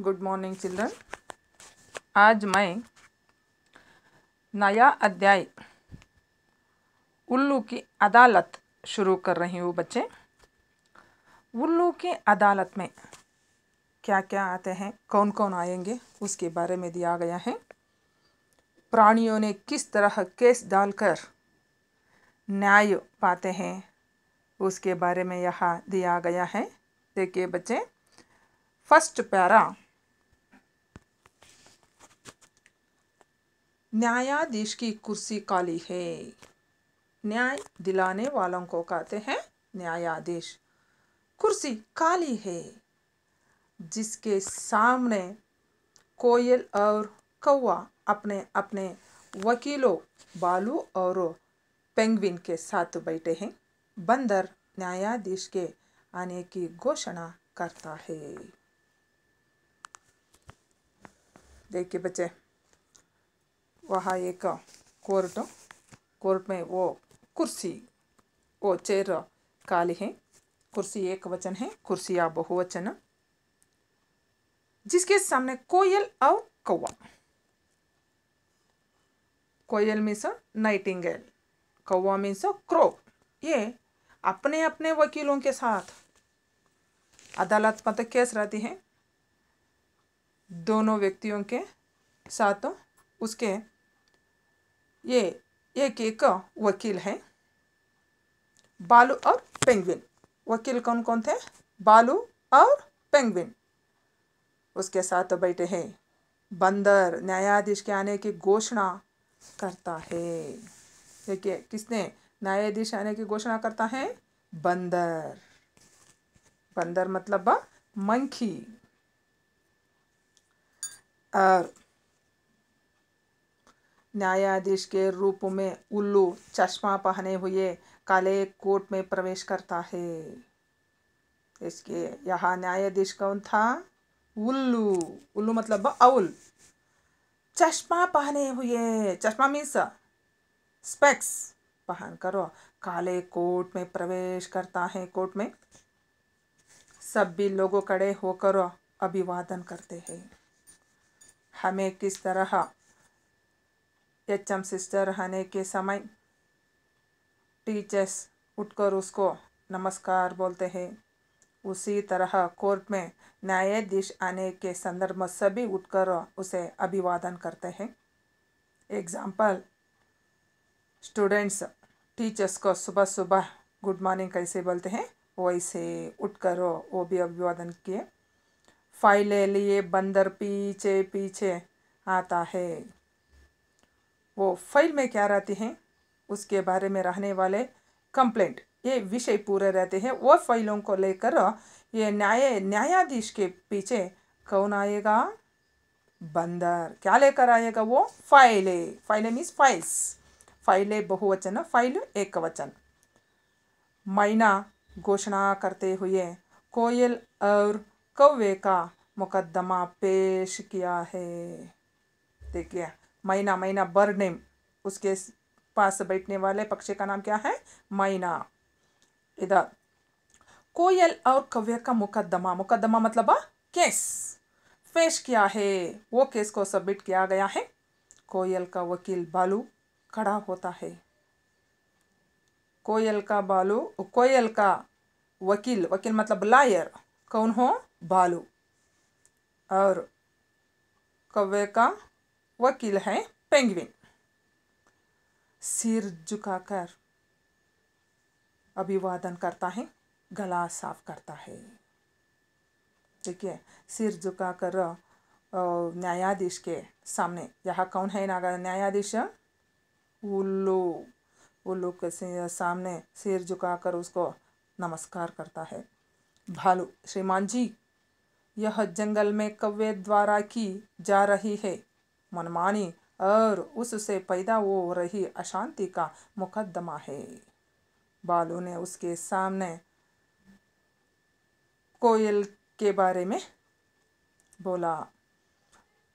Good morning children. आज मैं नया अध्याय उल्लू की अदालत शुरू कर रही हूँ बच्चे। उल्लू की अदालत में क्या क्या आते हैं, कौन कौन आएंगे, उसके बारे में दिया गया है। प्राणियों ने किस तरह केस डालकर न्याय पाते हैं, उसके बारे में यहाँ दिया गया है। देखिए बच्चे, फर्स्ट पैरा, न्यायाधीश की कुर्सी काली है। न्याय दिलाने वालों को कहते हैं न्यायाधीश। कुर्सी काली है, जिसके सामने कोयल और कौवा अपने अपने वकीलों बालू और पेंगुइन के साथ बैठे हैं। बंदर न्यायाधीश के आने की घोषणा करता है। देखिए बच्चे, वहाँ एक कोर्ट में वो कुर्सी, वो चेयर काली है। कुर्सी एक वचन है, कुर्सियाँ बहुवचन। जिसके सामने कोयल और कौवा, कोयल मीन्स नाइटिंगेल, कौवा मीन्स क्रो, ये अपने अपने वकीलों के साथ अदालत मतलब केस रहती है। दोनों व्यक्तियों के साथ उसके ये एक वकील है। बालू और पेंगुइन, वकील कौन कौन थे? बालू और पेंगुइन उसके साथ बैठे हैं। बंदर न्यायाधीश के आने की घोषणा करता है। देखिए, किसने न्यायाधीश आने की घोषणा करता है? बंदर। बंदर मतलब मंकी। और न्यायाधीश के रूप में उल्लू चश्मा पहने हुए काले कोट में प्रवेश करता है। इसके यहाँ न्यायाधीश कौन था? उल्लू। उल्लू मतलब आउल। चश्मा पहने हुए, चश्मा मीन्स स्पेक्स पहन कर काले कोट में प्रवेश करता है। कोट में सभी लोग खड़े होकर अभिवादन करते हैं। हमें किस तरह एचएम सिस्टर रहने के समय टीचर्स उठकर उसको नमस्कार बोलते हैं, उसी तरह कोर्ट में न्यायाधीश आने के संदर्भ में सभी उठकर उसे अभिवादन करते हैं। एग्जाम्पल, स्टूडेंट्स टीचर्स को सुबह सुबह गुड मॉर्निंग कैसे बोलते हैं, वैसे उठकर वो भी अभिवादन किए। फाइलें लिए बंदर पीछे पीछे आता है। वो फाइल में क्या रहती हैं, उसके बारे में रहने वाले कंप्लेंट, ये विषय पूरे रहते हैं। वो फाइलों को लेकर ये न्यायाधीश के पीछे कौन आएगा? बंदर। क्या लेकर आएगा वो? फाइलें। फाइलें मीन्स फाइल्स। फाइलें बहुवचन, फाइल एक वचन। मैना घोषणा करते हुए कोयल और कौवे का मुकदमा पेश किया है। देखिए, मैना, मैना बर्ड नेम, उसके पास बैठने वाले पक्षी का नाम क्या है? मैना। इधर कोयल और कौवे का मुकदमा, मुकदमा मतलब केस पेश किया है। वो केस को सबमिट किया गया है। कोयल का वकील बालू खड़ा होता है। कोयल का वकील, वकील मतलब लॉयर, कौन हो? बालू। और कौवे का वकील है पेंगुइन। सिर झुकाकर अभिवादन करता है, गला साफ करता है। देखिए, सिर झुकाकर न्यायाधीश के सामने, यहाँ कौन है न्यायाधीश? उल्लू। उल्लू के सामने सिर झुकाकर उसको नमस्कार करता है। भालू, श्रीमान जी, यह जंगल में कौवे द्वारा की जा रही है मनमानी और उससे पैदा हो रही अशांति का मुकदमा है। बालू ने उसके सामने कोयल के बारे में बोला।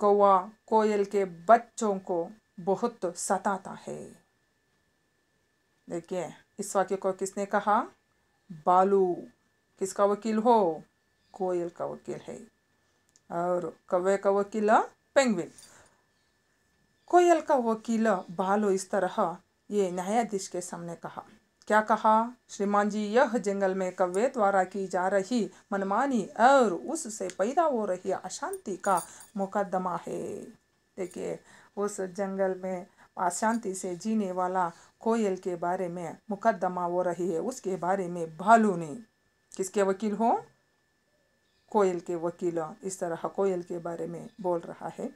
कौवा कोयल के बच्चों को बहुत सताता है। देखिए, इस वाक्य को किसने कहा? बालू। किसका वकील हो? कोयल का वकील है। और कौवे का वकील पेंगुइन। कोयल का वकील बालू इस तरह ये न्यायाधीश के सामने कहा। क्या कहा? श्रीमान जी, यह जंगल में कौवे द्वारा की जा रही मनमानी और उससे पैदा हो रही अशांति का मुकदमा है। देखिए, उस जंगल में अशांति से जीने वाला कोयल के बारे में मुकदमा हो रही है। उसके बारे में भालू ने, किसके वकील हो? कोयल के वकील इस तरह कोयल के बारे में बोल रहा है।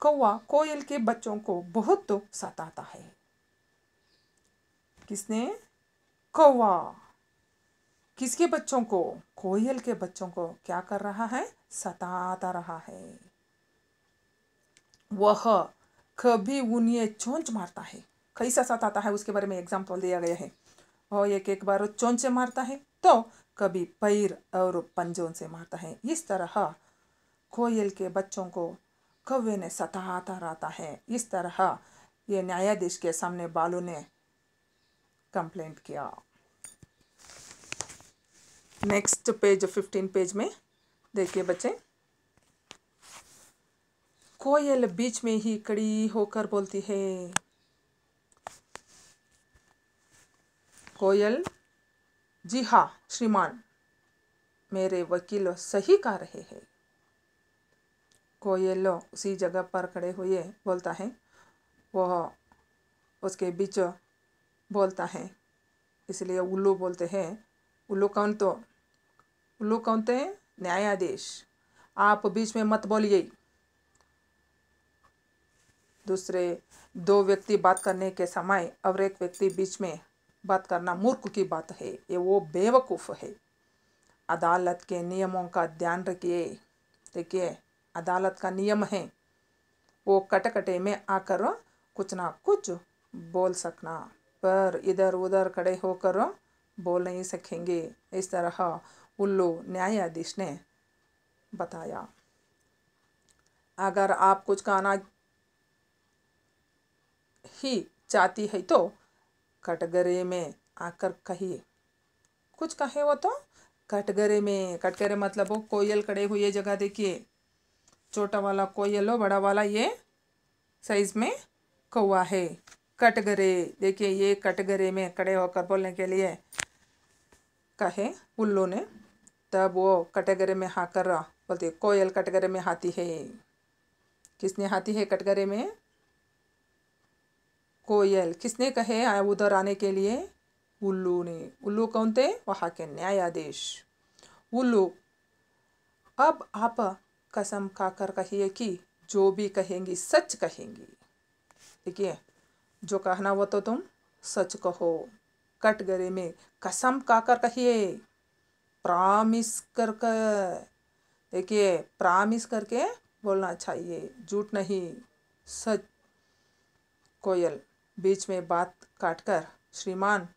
कौवा कोयल के बच्चों को बहुत सताता है। किसने? कौवा किसके बच्चों को? कोयल के बच्चों को क्या कर रहा है? सताता रहा है। वह कभी उन्हें चोंच मारता है। कैसा सताता है उसके बारे में एग्जाम्पल दिया गया है। और एक बार चोंच से मारता है तो कभी पैर और पंजों से मारता है। इस तरह कोयल के बच्चों को कौवे ने सताता रहता है। इस तरह ये न्यायाधीश के सामने बालू ने कंप्लेंट किया। नेक्स्ट पेज 15 पेज में देखिए बच्चे, कोयल बीच में ही खड़ी होकर बोलती है। कोयल, जी हाँ श्रीमान, मेरे वकील सही कह रहे हैं। कोयल उसी जगह पर खड़े हुए बोलता है। वह उसके बीच बोलता है, इसलिए उल्लू बोलते हैं। उल्लू कौन थे? न्यायाधीश। आप बीच में मत बोलिए। दूसरे दो व्यक्ति बात करने के समय और एक व्यक्ति बीच में बात करना मूर्ख की बात है। ये वो बेवकूफ़ है। अदालत के नियमों का ध्यान रखिए। देखिए, अदालत का नियम है वो कटकटे में आकर कुछ ना कुछ बोल सकना, पर इधर उधर खड़े होकर बोल नहीं सकेंगे। इस तरह उल्लू न्यायाधीश ने बताया। अगर आप कुछ कहना ही चाहती है तो कटघरे में आकर कहिए। कुछ कहे वो तो कटघरे में। कटघरे मतलब वो कोयल खड़े हुए जगह देखिए। छोटा वाला कोयल हो, बड़ा वाला ये साइज में कौवा है। कटघरे देखिए, ये कटघरे में खड़े होकर बोलने के लिए कहे उल्लू ने। तब वो कटघरे में आकर बोलते, कोयल कटघरे में आती है। किसने आती है कटघरे में? कोयल। किसने कहे उधर आने के लिए? उल्लू ने। उल्लू कौन थे? वहाँ के न्यायाधीश। उल्लू, अब आप कसम खाकर कहिए कि जो भी कहेंगी सच कहेंगी। देखिए, जो कहना वो तो तुम सच कहो। कटघरे में कसम खाकर कहिए, प्रॉमिस करके। देखिए, प्रॉमिस करके बोलना चाहिए, झूठ नहीं, सच। कोयल बीच में बात काटकर, श्रीमान,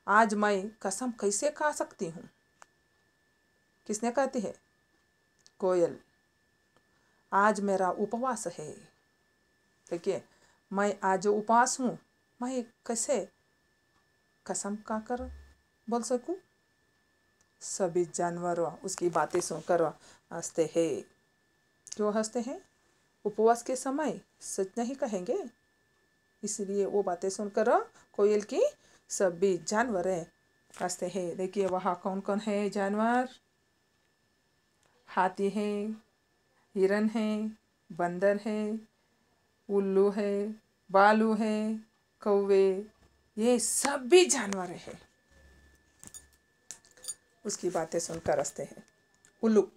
आज मैं कसम कैसे खा सकती हूँ? किसने कहती है? कोयल। आज मेरा उपवास है। देखिए, मैं आज उपवास हूँ, मैं कैसे कसम खाकर बोल सकूँ? सभी जानवर उसकी बातें सुनकर हंसते हैं। क्यों हंसते हैं? उपवास के समय सच नहीं कहेंगे, इसलिए वो बातें सुनकर कोयल की सभी जानवर हंसते हैं। देखिए, वहाँ कौन कौन है जानवर? हाथी है, हिरन है, बंदर है, उल्लू है, बालू है, कौवे, ये सभी जानवर है। उसकी बातें सुनकर हंसते हैं। उल्लू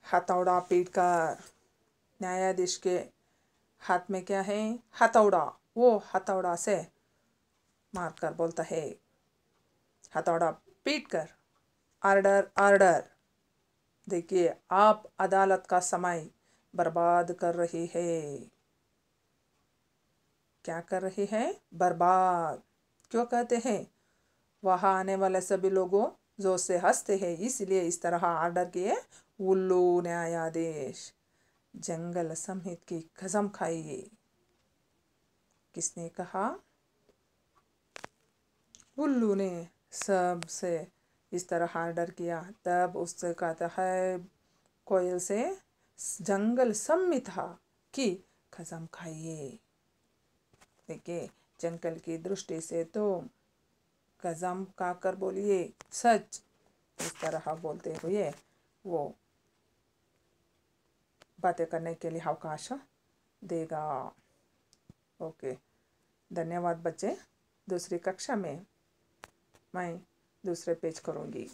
हथौड़ा पीटकर, न्यायाधीश के हाथ में क्या है? हथौड़ा। वो हथौड़ा से मारकर बोलता है, हथौड़ा पीटकर, ऑर्डर ऑर्डर। देखिए, आप अदालत का समय बर्बाद कर रही है। क्या कर रही है? बर्बाद। क्यों कहते हैं? वहाँ आने वाले सभी लोगों जोर से हंसते हैं, इसलिए इस तरह ऑर्डर किए उल्लू न्यायाधीश। जंगल समिति की कसम खाइए। किसने कहा? उल्लू ने सबसे इस तरह ऑर्डर किया। तब उससे कहता है कोयल से, जंगल सम्मी था कि कसम खाइए। देखिए, जंगल की दृष्टि से तो कसम खाकर बोलिए, सच, इस तरह बोलते हुए वो बातें करने के लिए अवकाश देगा। ओके, धन्यवाद बच्चे। दूसरी कक्षा में मैं दूसरे पेज करूँगी।